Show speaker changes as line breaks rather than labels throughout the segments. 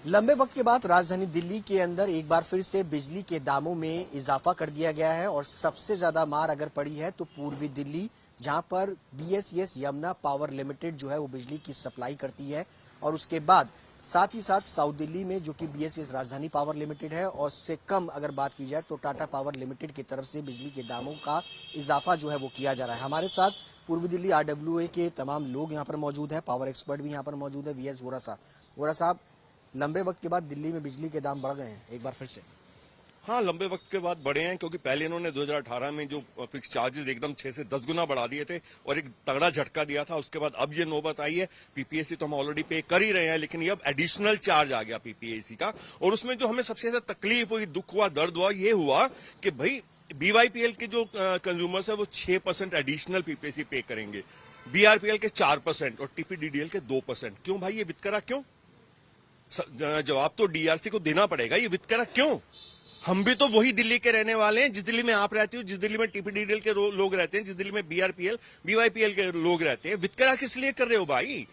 लंबे वक्त के बाद राजधानी दिल्ली के अंदर एक बार फिर से बिजली के दामों में इजाफा कर दिया गया है और सबसे ज्यादा मार अगर पड़ी है तो पूर्वी दिल्ली, जहां पर बीएसईएस यमुना पावर लिमिटेड जो है वो बिजली की सप्लाई करती है, और उसके बाद साथ ही साथ साउथ दिल्ली में जो कि बीएसईएस राजधानी पावर लिमिटेड है, और उससे कम अगर बात की जाए तो टाटा पावर लिमिटेड की तरफ से बिजली के दामों का इजाफा जो है वो किया जा रहा है। हमारे साथ पूर्वी दिल्ली आरडब्ल्यूए के तमाम लोग यहाँ पर मौजूद है, पावर एक्सपर्ट भी यहाँ पर मौजूद है, वीएस वोरा साहब। लंबे वक्त के बाद दिल्ली में बिजली के दाम बढ़ गए हैं एक बार फिर से।
हाँ, लंबे वक्त के बाद बढ़े हैं, क्योंकि पहले इन्होंने 2018 में जो फिक्स चार्जेस एकदम 6 से 10 गुना बढ़ा दिए थे और एक तगड़ा झटका दिया था। उसके बाद अब ये नौबत आई है। पीपीएसी तो हम ऑलरेडी पे कर ही रहे हैं, लेकिन ये अब एडिशनल चार्ज आ गया पीपीएसी का। और उसमें जो हमें सबसे ज्यादा तकलीफ हुई, दुख हुआ, दर्द हुआ, ये हुआ कि भाई बीवाईपीएल के जो कंज्यूमर्स है वो 6% एडिशनल पीपीएसी पे करेंगे, बीआरपीएल के 4% और टीपीडीडीएल के 2%। क्यों भाई, ये वितकरा क्यों? जवाब तो डीआरसी को देना पड़ेगा। ये वितकरा क्यों? हम भी तो वही दिल्ली के रहने वाले हैं, जिस दिल्ली में आप रहते हो, जिस दिल्ली में टीपीडीडीएल के लोग रहते हैं, जिस दिल्ली में बीआरपीएल बीवाईपीएल के लोग रहते हैं। वितकरा किस लिए कर रहे हो भाई?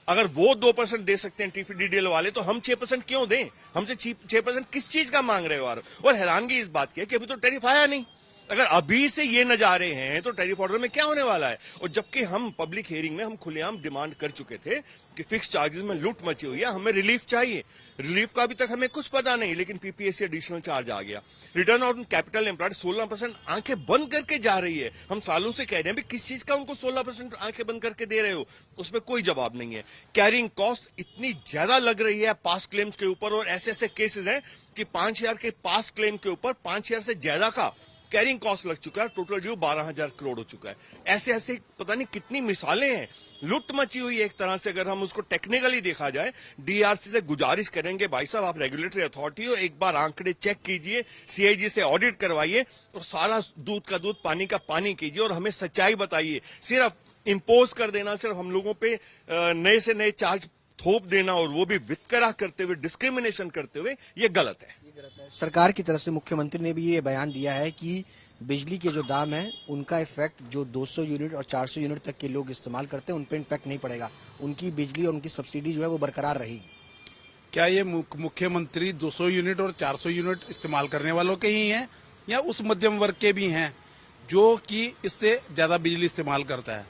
अगर वो 2% दे सकते हैं टीपीडीडीएल वाले, तो हम 6% क्यों दें? हमसे 6% किस चीज का मांग रहे हो यार? और हैरानगी इस बात की है कि अभी तो टैरिफ आया नहीं। अगर अभी से ये नजारे हैं तो टैरिफ ऑर्डर में क्या होने वाला है? और जबकि हम पब्लिक हियरिंग में हम खुलेआम डिमांड कर चुके थे कि फिक्स चार्जेस में लूट मची हुई है, हमें रिलीफ चाहिए। रिलीफ का अभी तक हमें कुछ पता नहीं, लेकिन पीपीएससी एडिशनल चार्ज आ गया। रिटर्न ऑन कैपिटल एम्प्लॉयड 16% आंखें बंद करके जा रही है। हम सालों से कह रहे हैं किस चीज का उनको 16% आंखें बंद करके दे रहे हो? उसमें कोई जवाब नहीं है। कैरिंग कॉस्ट इतनी ज्यादा लग रही है पास क्लेम्स के ऊपर, और ऐसे ऐसे केसेस हैं कि 5,000 के पास क्लेम के ऊपर 5,000 से ज्यादा का कैरिंग कॉस्ट लग चुका है। टोटल ड्यू 12,000 करोड़ हो चुका है। ऐसे ऐसे पता नहीं कितनी मिसालें हैं। लूट मची हुई है एक तरह से, अगर हम उसको टेक्निकली देखा जाए। डीआरसी से गुजारिश करेंगे, भाई साहब आप रेगुलेटरी अथॉरिटी हो, एक बार आंकड़े चेक कीजिए, सीआईजी से ऑडिट करवाइए, तो सारा दूध का दूध पानी का पानी कीजिए और हमें सच्चाई बताइए। सिर्फ इम्पोज कर देना, सिर्फ हम लोगों पे नए से नए चार्ज थोप देना, और वो भी वितकरा करते हुए, डिस्क्रिमिनेशन करते हुए, ये गलत है।
सरकार की तरफ से मुख्यमंत्री ने भी ये बयान दिया है कि बिजली के जो दाम है उनका इफेक्ट जो 200 यूनिट और 400 यूनिट तक के लोग इस्तेमाल करते हैं उन पर इम्पैक्ट नहीं पड़ेगा। उनकी बिजली और उनकी सब्सिडी जो है वो बरकरार रहेगी।
क्या ये मुख्यमंत्री 200 यूनिट और 400 यूनिट इस्तेमाल करने वालों के ही हैं, या उस मध्यम वर्ग के भी हैं जो कि इससे ज्यादा बिजली इस्तेमाल करता है?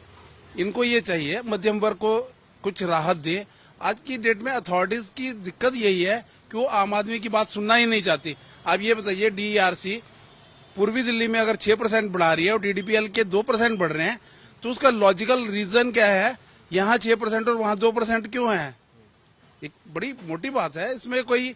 इनको ये चाहिए मध्यम वर्ग को कुछ राहत दे। आज की डेट में अथॉरिटीज की दिक्कत यही है कि वो आम आदमी की बात सुनना ही नहीं चाहती। आप ये बताइए, डीआरसी पूर्वी दिल्ली में अगर 6% बढ़ा रही है और टीडीपीएल के 2% बढ़ रहे हैं, तो उसका लॉजिकल रीजन क्या है? यहाँ 6% और वहाँ 2% क्यों है? एक बड़ी मोटी बात है। इसमें कोई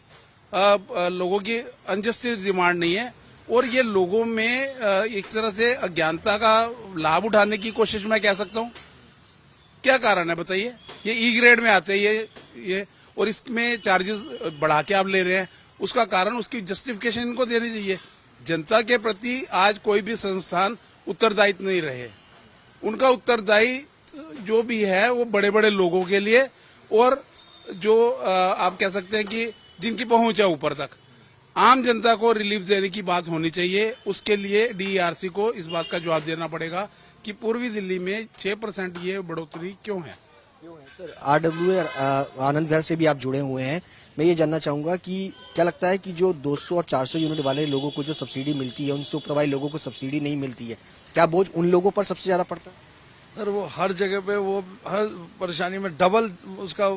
लोगों की अनजस्टिस डिमांड नहीं है, और ये लोगों में एक तरह से अज्ञानता का लाभ उठाने की कोशिश मैं कह सकता हूँ। क्या कारण है बताइए? ये ई ग्रेड में आते हैं ये और इसमें चार्जेस बढ़ा के आप ले रहे हैं, उसका कारण, उसकी जस्टिफिकेशन इनको देनी चाहिए। जनता के प्रति आज कोई भी संस्थान उत्तरदायित्व नहीं रहे। उनका उत्तरदायी जो भी है वो बड़े बड़े लोगों के लिए, और जो आप कह सकते हैं कि जिनकी पहुंच है ऊपर तक, आम जनता को रिलीफ देने की बात होनी चाहिए। उसके लिए डीआरसी को इस बात का जवाब देना पड़ेगा कि पूर्वी दिल्ली में 6% ये बढ़ोतरी क्यों है।
सर, आरडब्ल्यूए आनंद विहार से भी आप जुड़े हुए हैं। मैं ये जानना चाहूंगा कि क्या लगता है कि जो 200 और 400 यूनिट वाले लोगों को जो सब्सिडी मिलती है, उनसे ऊपर वाले लोगों को सब्सिडी नहीं मिलती है, क्या बोझ उन लोगों पर सबसे ज्यादा पड़ता है?
सर, वो हर जगह पे वो हर परेशानी में डबल उसका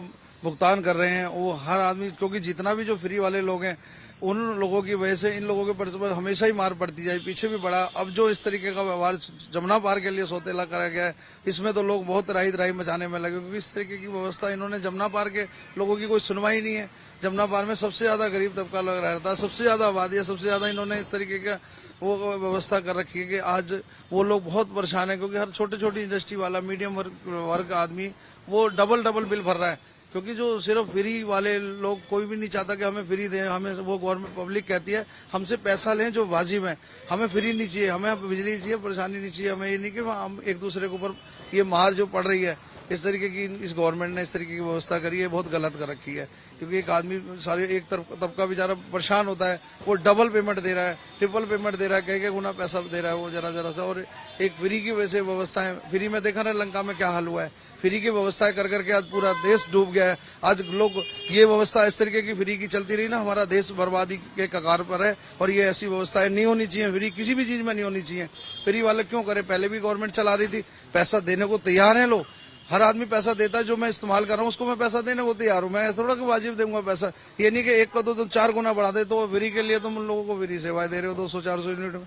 भुगतान कर रहे हैं वो हर आदमी, क्योंकि जितना भी जो फ्री वाले लोग हैं उन लोगों की वजह से इन लोगों के पर हमेशा ही मार पड़ती जाए। पीछे भी बढ़ा। अब जो इस तरीके का व्यवहार जमुना पार के लिए सौतेला करा गया है, इसमें तो लोग बहुत राही मचाने में लगे, क्योंकि इस तरीके की व्यवस्था इन्होंने जमुना पार के लोगों की कोई सुनवाई नहीं है। जमुना पार में सबसे ज्यादा गरीब तबका लग रहता है, सबसे ज्यादा आबादी है, सबसे ज्यादा इन्होंने इस तरीके का वो व्यवस्था कर रखी है कि आज वो लोग बहुत परेशान है, क्योंकि हर छोटी इंडस्ट्री वाला मीडियम वर्ग आदमी वो डबल बिल भर रहा है। क्योंकि जो सिर्फ फ्री वाले लोग, कोई भी नहीं चाहता कि हमें फ्री दें, हमें वो गवर्नमेंट पब्लिक कहती है हमसे पैसा लें जो वाजिब है, हमें फ्री नहीं चाहिए, हमें बिजली चाहिए, परेशानी नहीं चाहिए। हमें ये नहीं कि हम एक दूसरे के ऊपर ये मार जो पड़ रही है इस तरीके की इस गवर्नमेंट ने इस तरीके की व्यवस्था करी है, बहुत गलत कर रखी है। क्योंकि एक आदमी सारे एक तबका बेचारा परेशान होता है, वो डबल पेमेंट दे रहा है, ट्रिपल पेमेंट दे रहा है, कई गुना पैसा दे रहा है वो जरा सा। और एक फ्री की वजह से व्यवस्था है, फ्री में देखा ना लंका में क्या हाल हुआ है, फ्री की व्यवस्था कर करके आज पूरा देश डूब गया है। आज लोग ये व्यवस्था इस तरीके की फ्री की चलती रही ना, हमारा देश बर्बादी के कगार पर है। और ये ऐसी व्यवस्थाएं नहीं होनी चाहिए, फ्री किसी भी चीज में नहीं होनी चाहिए। फ्री वाले क्यों करे, पहले भी गवर्नमेंट चला रही थी, पैसा देने को तैयार है लोग, हर आदमी पैसा देता है। जो मैं इस्तेमाल कर रहा हूँ उसको मैं पैसा देने को तैयार हूँ, मैं थोड़ा कि वाजिब दूंगा पैसा। ये नहीं कि एक को तो 4 गुना बढ़ा दे, तो फ्री के लिए तुम लोगों को फ्री सेवाएं दे रहे हो 200-400 यूनिट में।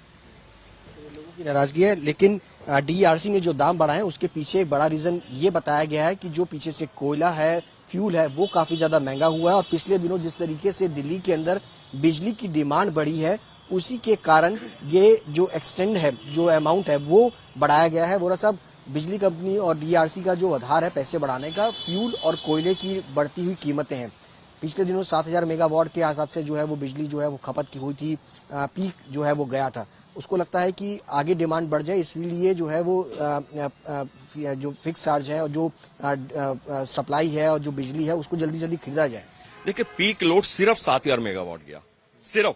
लोगों की नाराजगी है, लेकिन डीआरसी ने जो दाम बढ़ाए उसके पीछे एक बड़ा रीजन ये बताया गया है कि जो पीछे से कोयला है, फ्यूल है, वो काफी ज्यादा महंगा हुआ है। और पिछले दिनों जिस तरीके से दिल्ली के अंदर बिजली की डिमांड बढ़ी है, उसी के कारण ये जो एक्सटेंड है, जो अमाउंट है वो बढ़ाया गया है। वोरा साहब, बिजली कंपनी और डीआरसी का जो आधार है पैसे बढ़ाने का, फ्यूल और कोयले की बढ़ती हुई कीमतें हैं। पिछले दिनों 7000 मेगावाट के हिसाब से जो है वो बिजली जो है वो खपत की हुई थी, पीक जो है वो गया था। उसको लगता है कि आगे डिमांड बढ़ जाए, इसलिए जो है वो जो फिक्स चार्ज है और जो सप्लाई है और जो बिजली है उसको जल्दी जल्दी खरीदा जाए।
देखिए, पीक लोड सिर्फ 7000 मेगावाट गया, सिर्फ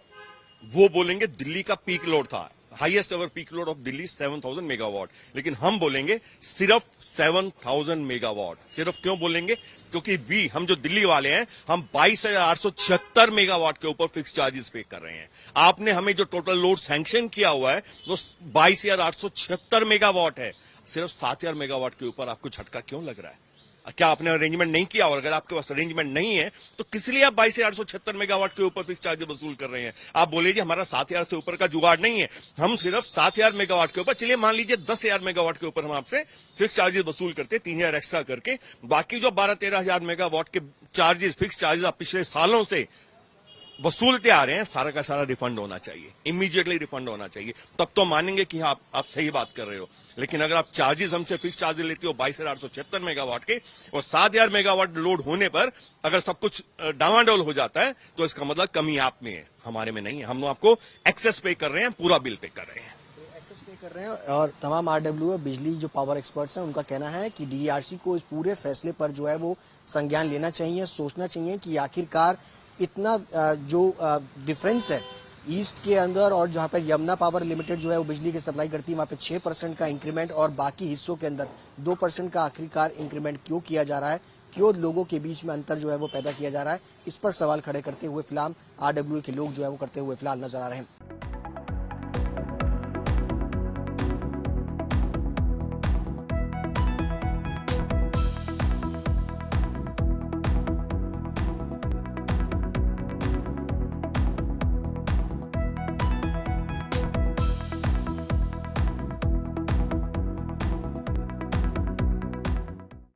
वो बोलेंगे दिल्ली का पीक लोड था। Highest ever peak load of Delhi 7000 megawatt, लेकिन हम बोलेंगे सिर्फ 7000 मेगावाट। सिर्फ क्यों बोलेंगे? क्योंकि हम जो दिल्ली वाले हैं, हम 22,876 मेगावाट के ऊपर फिक्स चार्जेस पे कर रहे हैं। आपने हमें जो टोटल लोड सैंक्शन किया हुआ है वो 22,876 मेगावाट है। सिर्फ 7000 मेगावाट के ऊपर आपको झटका क्यों लग रहा है? क्या आपने अरेंजमेंट नहीं किया? और अगर आपके पास अरेंजमेंट नहीं है तो किस लिए आप 22,876 मेगावाट के ऊपर फिक्स चार्ज वसूल कर रहे हैं? आप बोले जी हमारा 7000 से ऊपर का जुगाड़ नहीं है। हम सिर्फ 7000 मेगावाट के ऊपर, चलिए मान लीजिए 10,000 मेगावाट के ऊपर हम आपसे फिक्स चार्जेस वसूल करते, 3000 एक्स्ट्रा करके, बाकी जो 12-13 मेगावाट के चार्जेस, फिक्स चार्जेस आप पिछले सालों से वसूलते आ रहे हैं, सारा का सारा रिफंड होना चाहिए, इमीडिएटली रिफंड होना चाहिए। तब तो मानेंगे कि आप सही बात कर रहे हो। लेकिन अगर आप चार्जेस हमसे फिक्स चार्जेस लेते हो 22,876 मेगावाट के, और 7000 मेगावाट लोड होने पर अगर सब कुछ डावाडोल हो जाता है तो इसका मतलब कमी आप में है, हमारे में नहीं है। हम आपको एक्सेस पे कर रहे हैं, पूरा बिल पे कर रहे हैं,
एक्सेस पे कर रहे हैं। और तमाम आरडब्ल्यू बिजली जो पावर एक्सपर्ट्स हैं उनका कहना है कि डीआरसी को इस पूरे फैसले पर जो है वो संज्ञान लेना चाहिए, सोचना चाहिए कि आखिरकार इतना जो डिफरेंस है ईस्ट के अंदर और जहां पर यमुना पावर लिमिटेड जो है वो बिजली की सप्लाई करती है, वहां पे 6% का इंक्रीमेंट और बाकी हिस्सों के अंदर 2% का आखिरकार इंक्रीमेंट क्यों किया जा रहा है, क्यों लोगों के बीच में अंतर जो है वो पैदा किया जा रहा है, इस पर सवाल खड़े करते हुए फिलहाल आरडब्ल्यू के लोग जो है वो करते हुए फिलहाल नजर आ रहे हैं।